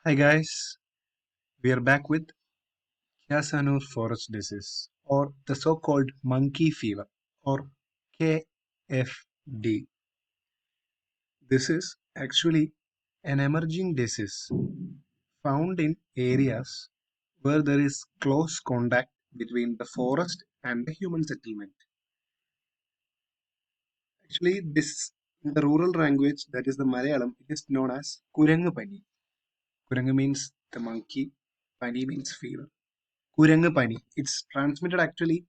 Hi guys, we are back with Casanur forest disease or the so-called monkey fever or KFD. This is actually an emerging disease found in areas where there is close contact between the forest and the human settlement. Actually, this in the rural language, that is the Malayalam, it is known as Kurangu Pani. Kurangu means the monkey, Pani means fever. Kurangu Pani. It's transmitted actually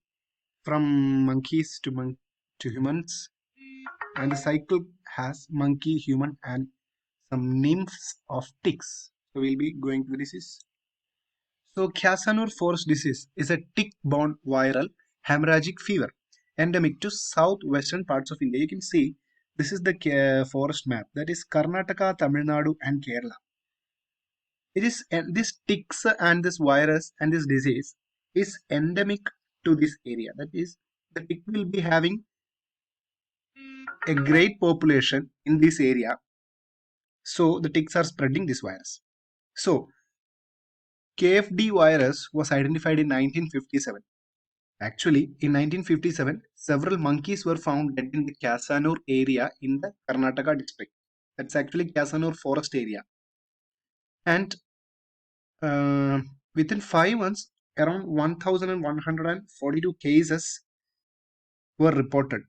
from monkeys to humans, and the cycle has monkey, human, and some nymphs of ticks. So we'll be going to this is. So Casanur forest disease is a tick-borne viral hemorrhagic fever endemic to southwestern parts of India. You can see this is the forest map. That is Karnataka, Tamil Nadu, and Kerala. It is this ticks and this virus and this disease is endemic to this area. That is, the tick will be having a great population in this area, so the ticks are spreading this virus. So KFD virus was identified in 1957. Actually, in 1957, several monkeys were found dead in the Casanur area in the Karnataka district. That's actually Casanur forest area. And uh, within 5 months, around 1,142 cases were reported,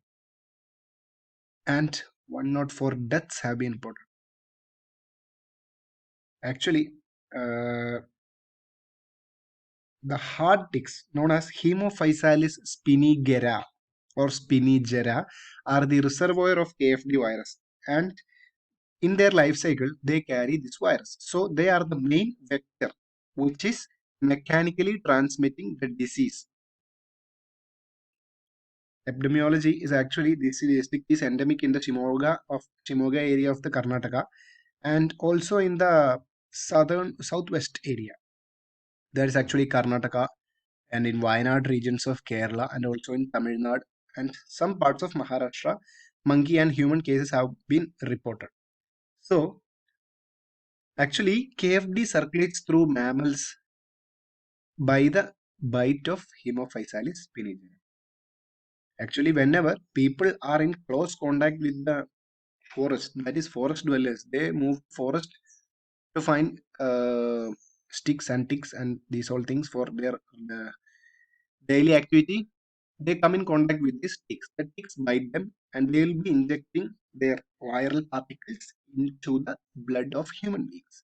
and 104 deaths have been reported. Actually, the hard ticks known as Haemaphysalis spinigera or spinigera are the reservoir of KFD virus, and in their life cycle they carry this virus. So they are the main vector which is mechanically transmitting the disease. Epidemiology is actually this district is endemic in the Shimoga area of the Karnataka and also in the southwest area. That is actually Karnataka and in Wayanad regions of Kerala and also in Tamil Nadu and some parts of Maharashtra, monkey and human cases have been reported. So, actually, KFD circulates through mammals by the bite of Haemaphysalis spinigera. Actually, whenever people are in close contact with the forest, that is forest dwellers, they move forest to find sticks and ticks and these all things for their daily activity. They come in contact with these ticks. The ticks bite them and they will be injecting their viral particles into the blood of human beings.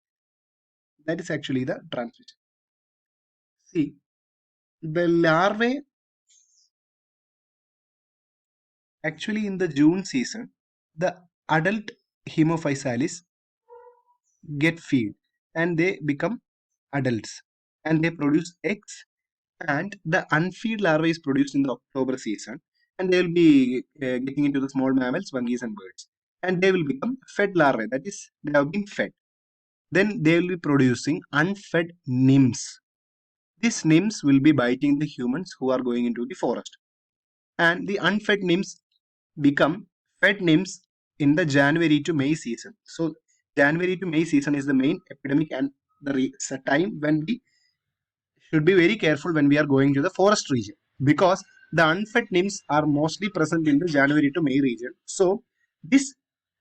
That is actually the transmission. See, the larvae actually in the June season, the adult Haemaphysalis get feed and they become adults and they produce eggs, and the unfeed larvae is produced in the October season and they will be getting into the small mammals, monkeys and birds, and they will become fed larvae, that is they have been fed. Then they will be producing unfed nymphs. These nymphs will be biting the humans who are going into the forest, and the unfed nymphs become fed nymphs in the January to May season. So January to May season is the main epidemic and the time when we should be very careful when we are going to the forest region, because the unfed nymphs are mostly present in the January to May region. So these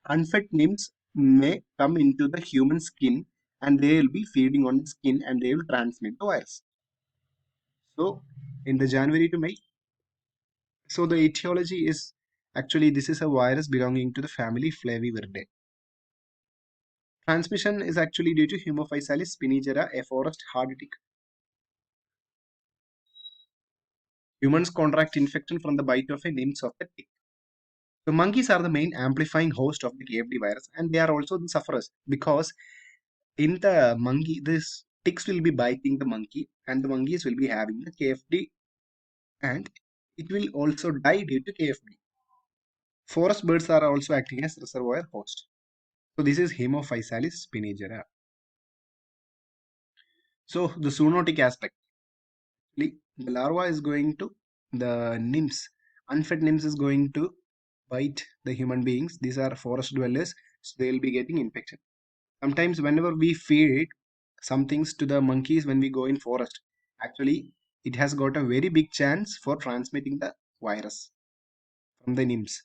unfed nymphs may come into the human skin and they will be feeding on the skin and they will transmit the virus. So in the January to May, so the etiology is actually this is a virus belonging to the family Flavivirdae. Transmission is actually due to Haemaphysalis spinigera, a forest hard tick. Humans contract infection from the bite of a nymphs of the tick. So monkeys are the main amplifying host of the KFD virus, and they are also the sufferers because in the monkey, this ticks will be biting the monkey, and the monkeys will be having the KFD, and it will also die due to KFD. Forest birds are also acting as reservoir host. So this is Haemaphysalis spinigera. So the zoonotic aspect, the larva is going to the nymphs, unfed nymphs is going to bite the human beings. These are forest dwellers, so they will be getting infection. Sometimes whenever we feed it, some things to the monkeys when we go in forest. Actually, it has got a very big chance for transmitting the virus from the nymphs.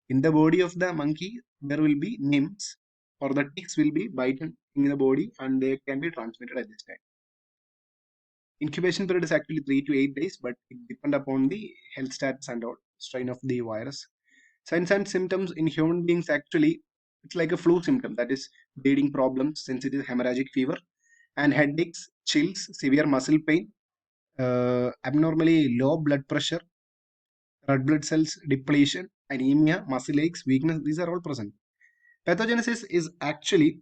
In the body of the monkey, there will be nymphs or the ticks will be biting in the body and they can be transmitted at this time. Incubation period is actually 3 to 8 days, but it depends upon the health status and or strain of the virus. Signs and symptoms in human beings actually, it's like a flu symptom, that is bleeding problems, sensitive hemorrhagic fever, and headaches, chills, severe muscle pain, abnormally low blood pressure, red blood cells depletion, anemia, muscle aches, weakness. These are all present. Pathogenesis is actually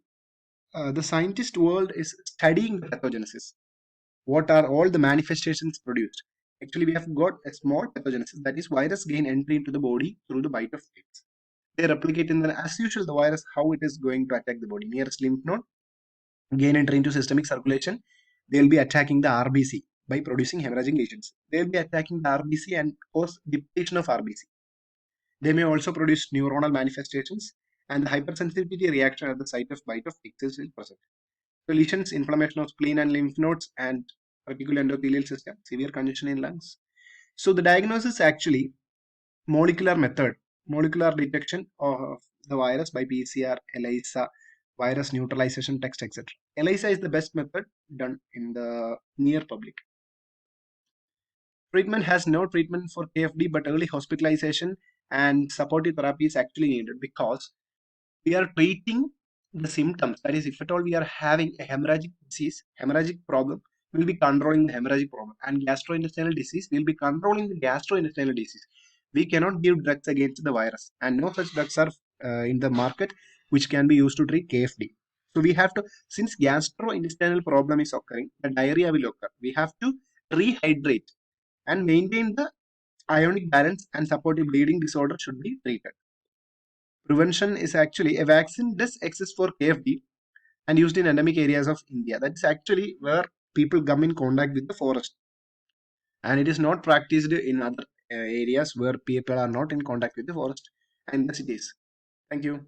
the scientist world is studying the pathogenesis. What are all the manifestations produced? Actually, we have got a small pathogenesis, that is virus gain entry into the body through the bite of ticks. They replicate in the, as usual, the virus, how it is going to attack the body. Nearest lymph node, gain entry into systemic circulation. They'll be attacking the RBC by producing hemorrhaging agents. They'll be attacking the RBC and cause depletion of RBC. They may also produce neuronal manifestations and the hypersensitivity reaction at the site of bite of ticks is present. So lesions, inflammation of spleen and lymph nodes and reticular endothelial system, severe congestion in lungs. So the diagnosis actually molecular method, molecular detection of the virus by PCR, ELISA, virus neutralization test, etc. ELISA is the best method done in the near public. Treatment has no treatment for KFD, but early hospitalization and supportive therapy is actually needed because we are treating the symptoms. That is, if at all we are having a hemorrhagic disease, hemorrhagic problem, we'll be controlling the hemorrhagic problem, and gastrointestinal disease will be controlling the gastrointestinal disease. We cannot give drugs against the virus, and no such drugs are in the market which can be used to treat KFD. So we have to, since gastrointestinal problem is occurring, the diarrhea will occur. We have to rehydrate and maintain the ionic balance, and supportive bleeding disorder should be treated. Prevention is actually a vaccine does exist for KFD and used in endemic areas of India. That is actually where people come in contact with the forest, and it is not practiced in other areas where people are not in contact with the forest and the cities. Thank you.